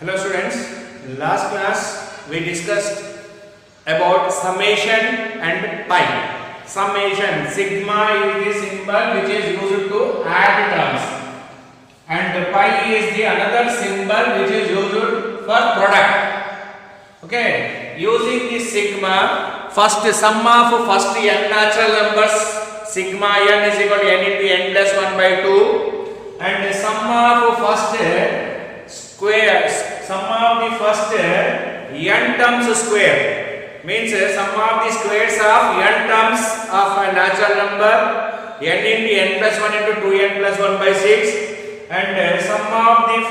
Hello students, last class we discussed about summation and pi. Summation, sigma is the symbol which is used to add terms and pi is the another symbol which is used for product. Okay, using this sigma, first sum of first n natural numbers, sigma n is equal to n into n plus 1 by 2, and sum of first square, sum of the first n terms square means sum of the squares of n terms of a natural number, n into n plus 1 into 2n plus 1 by 6, and sum of the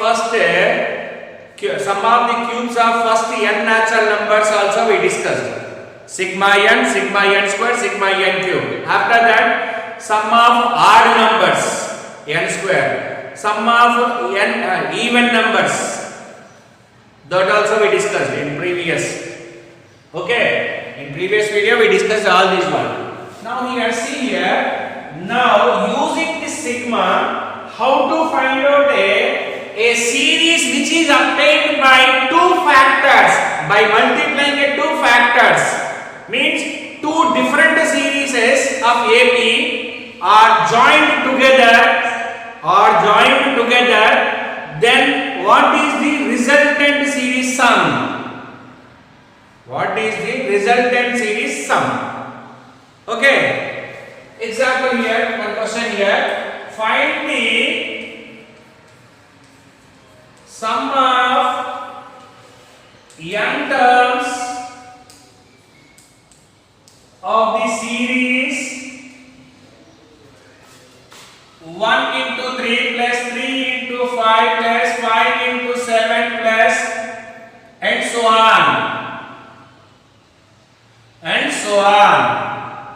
cubes of first n natural numbers also we discussed. Sigma n square, sigma n cube. After that, sum of odd numbers n square, sum of n even numbers, that also we discussed in previous. Okay, in previous video we discussed all these one. Now here, see here, now using this sigma, how to find out a series which is obtained by two factors, by multiplying two factors, means two different series of AP are joined together, then what is the resultant series sum? What is the resultant series sum? Okay, example here, one question here, find the sum of n terms of the series 1 into 3 plus 3 into 5 plus 5 into 7 plus and so on.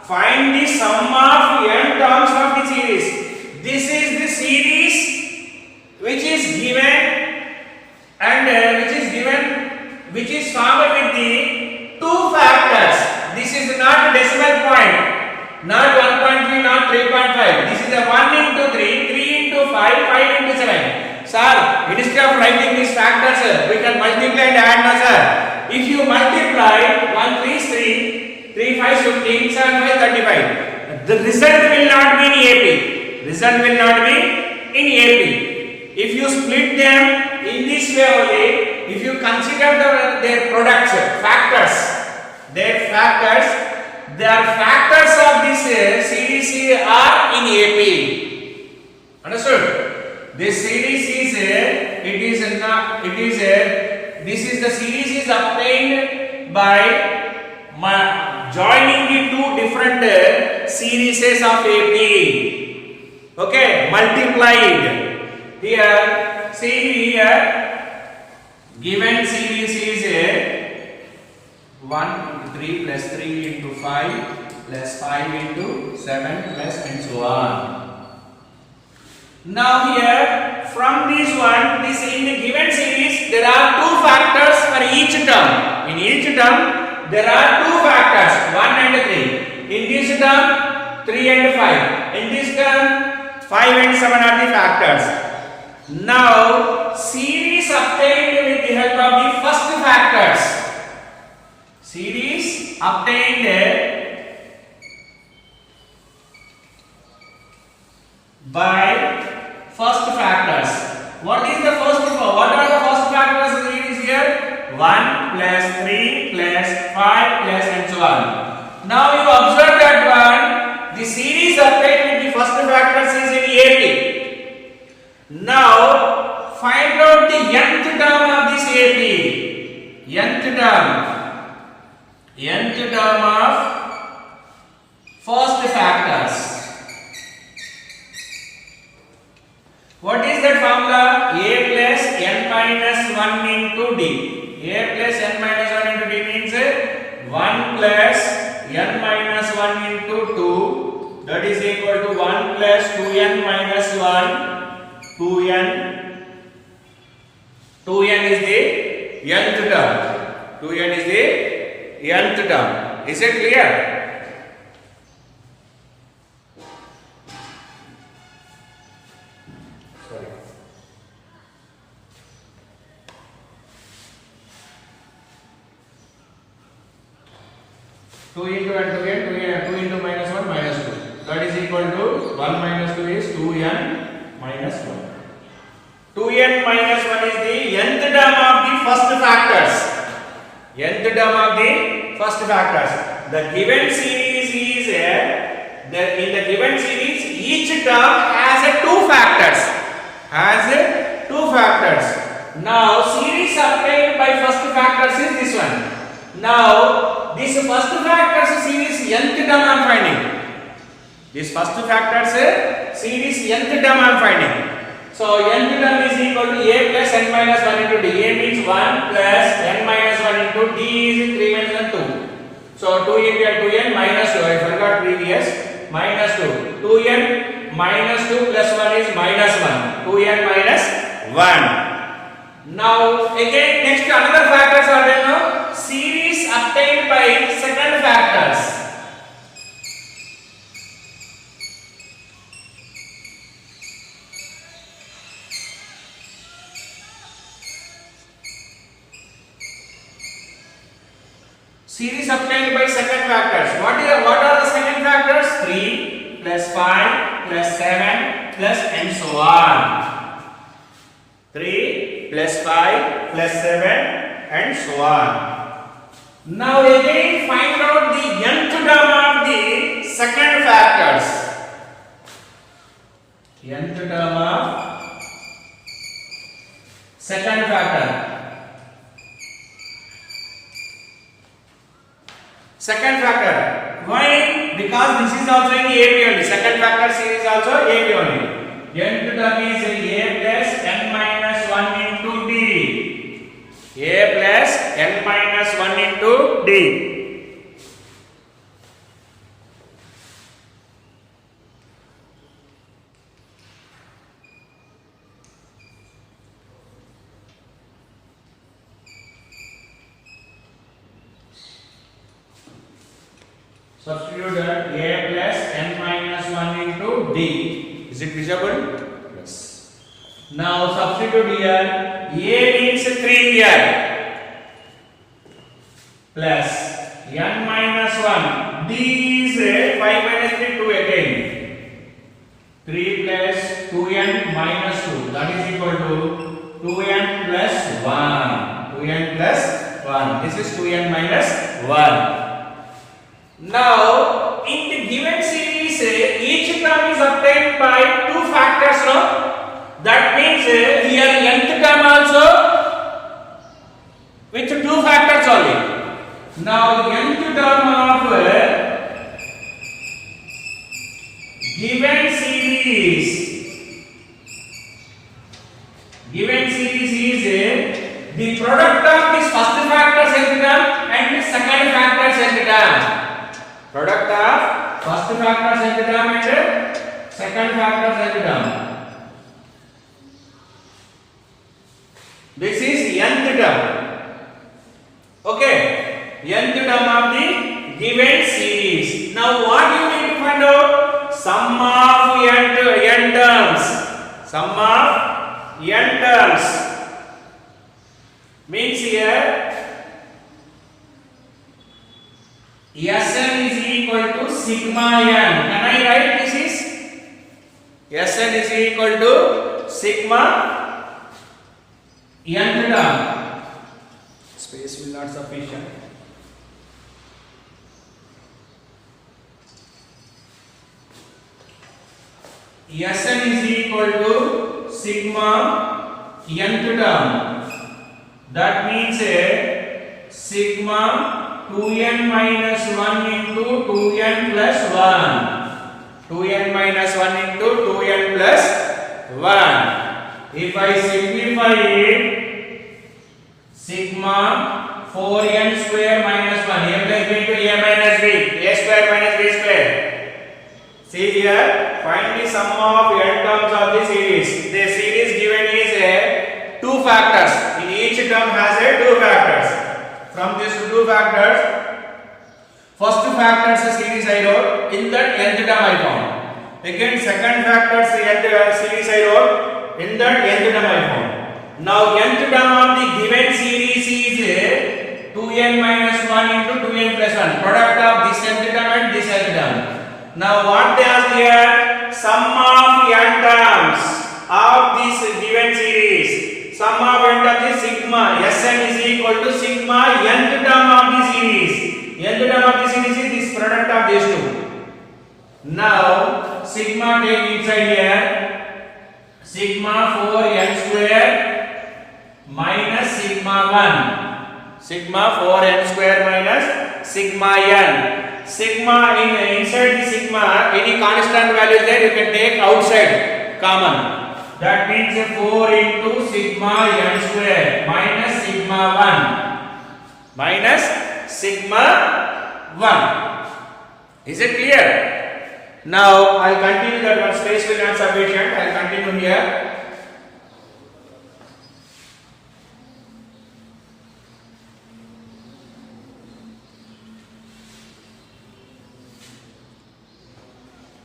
Find the sum of n terms of the series. This is the series which is given and which is formed with the two factors. This is not decimal point, not 1.3, not 3.5. This is a 1 into 3, 3 into 5, 5 into 7. Sir, instead of writing these factors, we can multiply and add now, sir. If you multiply 1 3 is 3, 3 5 15, 7 5 35. The result will not be in AP. Result will not be in AP. If you split them in this way only, if you consider their products, their factors of this series are in AP. Understood? This series is this is the series is obtained by joining the two different series of AP. Okay, multiplied. Here, see here, given series is 1 into 3 plus 3 into 5 plus 5 into 7 plus and so on. Now here, from this one, in the given series, there are two factors for each term. In each term, there are two factors, 1 and 3. In this term, 3 and 5. In this term, 5 and 7 are the factors. Now, series obtained with the help of the first factors. Series obtained by first factors. What are the first factors series here? 1 plus 3 plus 5 plus and so on. Now you observe that one, the series obtained with the first factors is in AP. Now find out the nth term of this AP. Nth term of first factors. What is that formula? A plus n minus 1 into d. A plus n minus 1 into d means 1 plus n minus 1 into 2, that is equal to 1 plus 2n minus 1. 2n is the nth term. 2n is the nth term. Is it clear? Sorry. 2 into n 2 into minus 1 minus 2. That is equal to 1 minus 2 is 2n minus 1. 2n minus 1 is the nth term of the first factors. Nth term of the first factors. The given series is in the given series each term has a two factors. Now series obtained by first factors is this one. Now this first factors series nth term I am finding. This first factors series nth term I am finding. So nth term is equal to a plus n minus 1 into d. A means 1 plus n minus 1 into d is 3 minus 1 2. So 2 into 2n minus 2. I forgot previous. Minus 2. 2n minus 2 plus 1 is minus 1. 2n minus 1. Now again next another factors are there now. Series obtained by second factors. Series obtained by second factors. What are the second factors? 3 plus 5 plus 7 plus and so on. 3 plus 5 plus 7 and so on. Now again find out the nth term of the second factors. Nth term of second factor. Second factor. Why? Because this is also in AB only. Second factor series also AB only. Nth term is a plus n minus 1 into d. A plus n minus 1 into d. Substitute that a plus n minus 1 into d. Is it visible? Yes. Now substitute here. A means 3 here. Plus n minus 1. D is 5 minus 3, 2 again. 3 plus 2n minus 2. That is equal to 2n plus 1. 2n plus 1. This is 2n minus 1. Now, in the given series, each term is obtained by two factors. No? That means here nth term also with two factors only. Now, nth term of given series is the product of this first factor's nth term and the second factor's nth term. Product of first factor's nth term and second factor's nth term. This is nth term. Okay, nth term of the given series. Now what you need to find out? Sum of n terms. Sum of n terms means here Sn is equal to sigma n. Can I write this is? Sn is equal to sigma n term. Space will not sufficient. Sn is equal to sigma nth term. That means sigma 2n minus 1 into 2n plus 1. 2n minus 1 into 2n plus 1. If I simplify it, sigma 4n square minus 1. A plus b into a minus b. A square minus b square. See here, find the sum of n terms of the series. The series given is two factors. In each term has two factors. From these two factors, first factor's series I wrote, in that nth term I found. Again second factor's series I wrote, in that nth term I found. Now nth term of the given series is 2n minus 1 into 2n plus 1. Product of this nth term and this nth term. Now what they ask here? Sum of n terms of this given series. Sum of n terms is sigma. Sn is equal to sigma nth term of the series. Nth term of the series is this product of these two. Now sigma take inside here. Sigma 4n square minus sigma 1. Sigma 4n square minus sigma n. Sigma inside the sigma, any constant value there you can take outside common. That means 4 into sigma n square minus sigma 1 minus sigma 1. Is it clear? Now I'll continue that one. Space will not sufficient. I'll continue here.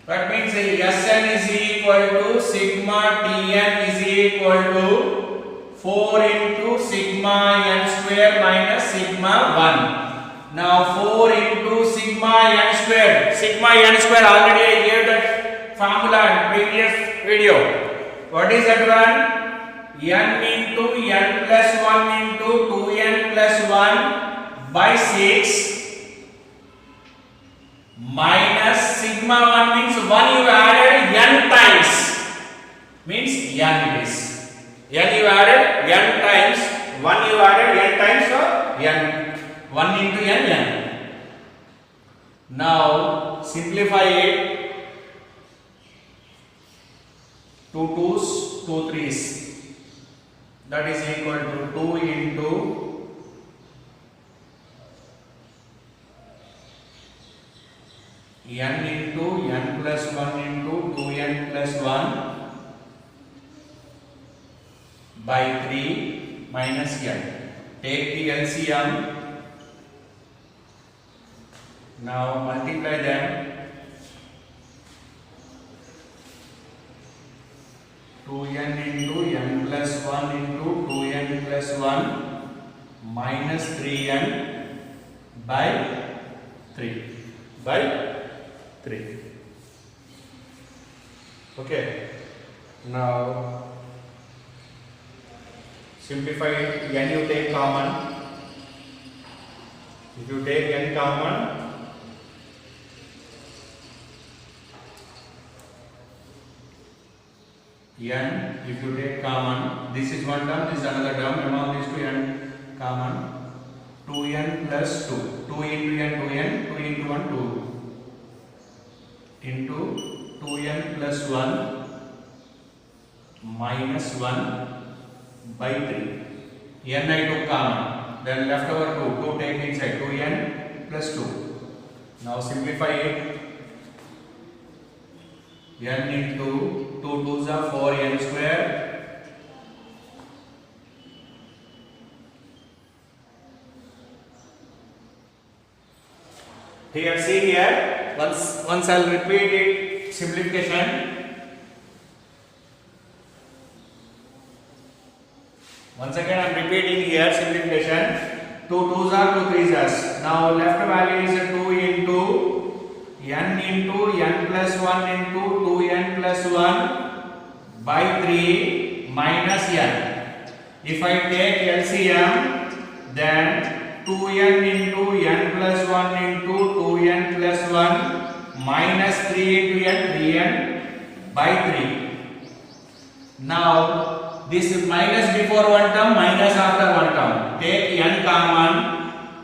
That means Sn is equal to sigma Tn is equal to 4 into sigma n square minus sigma 1. Now 4 into sigma n square. Sigma n square already I gave that formula in previous video. What is that one? N into n plus 1 into 2n plus 1 by 6 minus sigma 1 means 1 you added n times. Means n it is. N you added n times. 1 you added n times, so n. 1 into n. Now simplify it. 2 2's, 2 3's. That is equal to 2 into n into n plus 1 into 2n plus 1 by 3 minus n. Take the LCM. Now multiply them. 2n into n plus 1 into 2n plus 1 minus 3n by 3 by 3. Okay. Now simplify it. N you take common. If you take n common, n if you take common, this is one term, this is another term. Among these two n common, 2n plus 2. 2 into n, 2n, 2 into 1, 2 into 2n plus 1 minus 1 by 3. N I took common, then left over 2. 2 take inside, 2n plus 2. Now simplify it. N into 2 2's are 4n square here. See here, once I'll repeat it, simplification. Once again I'm repeating here, simplification. 2 2's are 2 3's are. Now left value is 2 into n into n plus 1 into 2n plus 1 by 3 minus n. If I take LCM, then 2n into n plus 1 into 2n plus 1 minus 3 into n, 3n by 3. Now this is minus before one term, minus after one term. Take n common,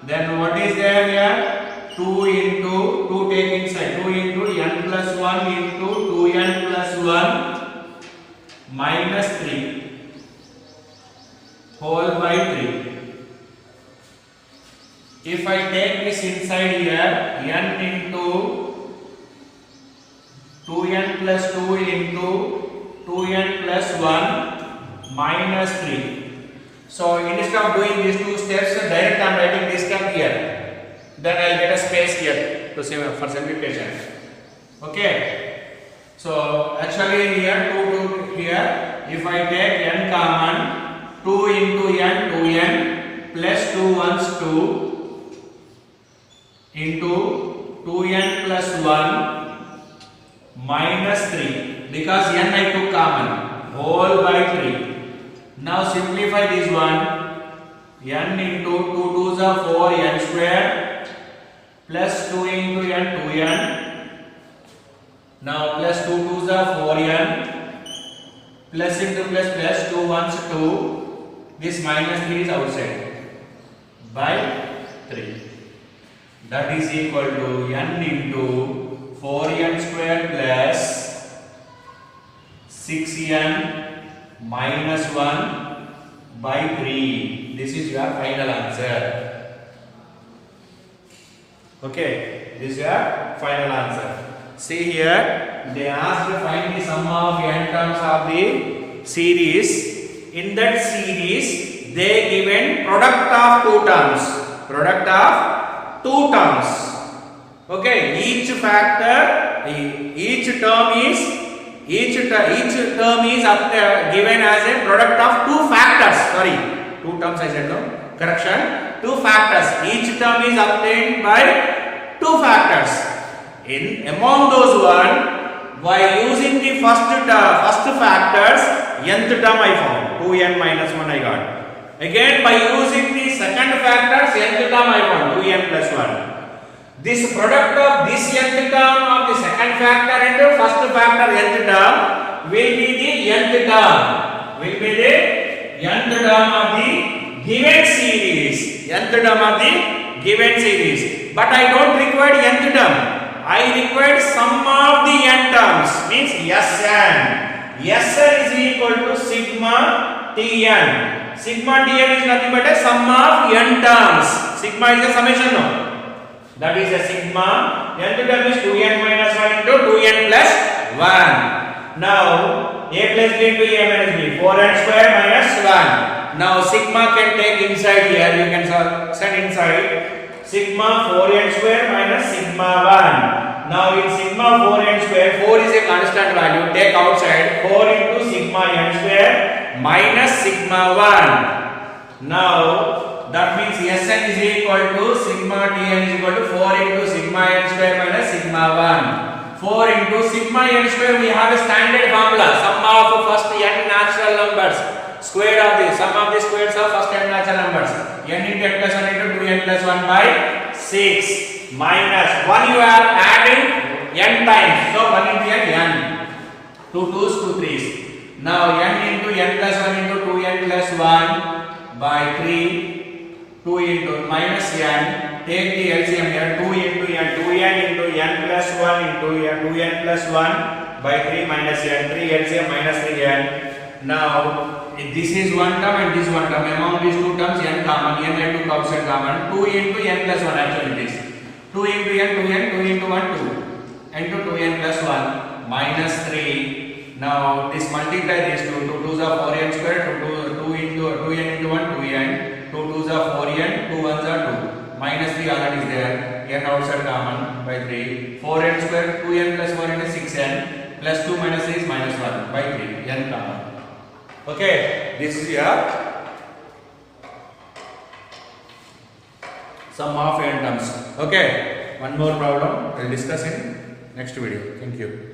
then what is there here? 2 into 2 take inside, 2 into n plus 1 into 2n plus 1 minus 3 whole by 3. If I take this inside here, n into 2n plus 2 into 2n plus 1 minus 3. So instead of doing these two steps, direct I am writing this term here. Then I will get a space here to save for simplification. Okay. So actually here 2 here. If I take n common, 2 into n 2n plus 2 ones 2 into 2n plus 1 minus 3 because n I took common whole by 3. Now simplify this one. N into 2 2s are 4 n square plus 2 into n 2n. Now plus 2 2s are 4n plus into plus plus 2 1s 2. This minus 3 is outside by 3. That is equal to n into 4n square plus 6n minus 1 by 3. This is your final answer. Okay, this is your final answer. See here, they asked to find the sum of n terms of the series. In that series, they given product of two terms. Product of two terms. Okay, each factor, each term is given as a product of two factors. Sorry, two terms I said no. Correction. Two factors. Each term is obtained by two factors. Among those one, by using the first factors, nth term I found 2n minus 1 I got. Again by using the second factors, nth term I found 2n plus 1. This product of this nth term of the second factor and the first factor nth term will be the nth term. Will be the nth term of the given series. Nth term of the given series. But I don't require nth term. I required sum of the n terms, means Sn. Sn is equal to sigma Tn. Sigma Tn is nothing but a sum of n terms. Sigma is a summation, no? That is a sigma. Nth term is 2n minus 1 into 2n plus 1. Now a plus b into a minus b, 4n square minus 1. Now sigma can take inside here. You can send inside. Sigma 4n square minus sigma 1. Now in sigma 4n square, 4 is a constant value. Take outside 4 into sigma n square minus sigma 1. Now that means Sn is equal to sigma Tn is equal to 4 into sigma n square minus sigma 1. 4 into sigma n square, we have a standard formula. Sum of first n natural numbers. Square of the sum of the squares of first n natural numbers. N into n plus 1 into 2n plus 1 by 6 minus 1 you are adding n times. So 1 into n, 2 2s, 2 3s. Now n into n plus 1 into 2n plus 1 by 3. 2 into minus n. Take the LCM here. 2 into n. 2n into n plus 1 into n 2n plus 1 by 3 minus n. 3 LCM minus 3n. Now this is one term and this one term. Among these two terms, n common. N I took outside common. 2 into n plus 1 actually it is. 2 into n, 2n, 2 into 1, 2. Into 2n plus 1 minus 3. Now this multiply these two. 2 2s are 4n square. 2 into 2n into 1, 2n. 2 2s are 4n. 2 1s are 2. Minus 3 already is there. N outside common by 3. 4n square. 2n plus 4n is 6n. Plus 2 minus 3 is minus 1 by 3. N common. Okay, this is your sum of n terms. Okay, one more problem we'll discuss in next video. Thank you.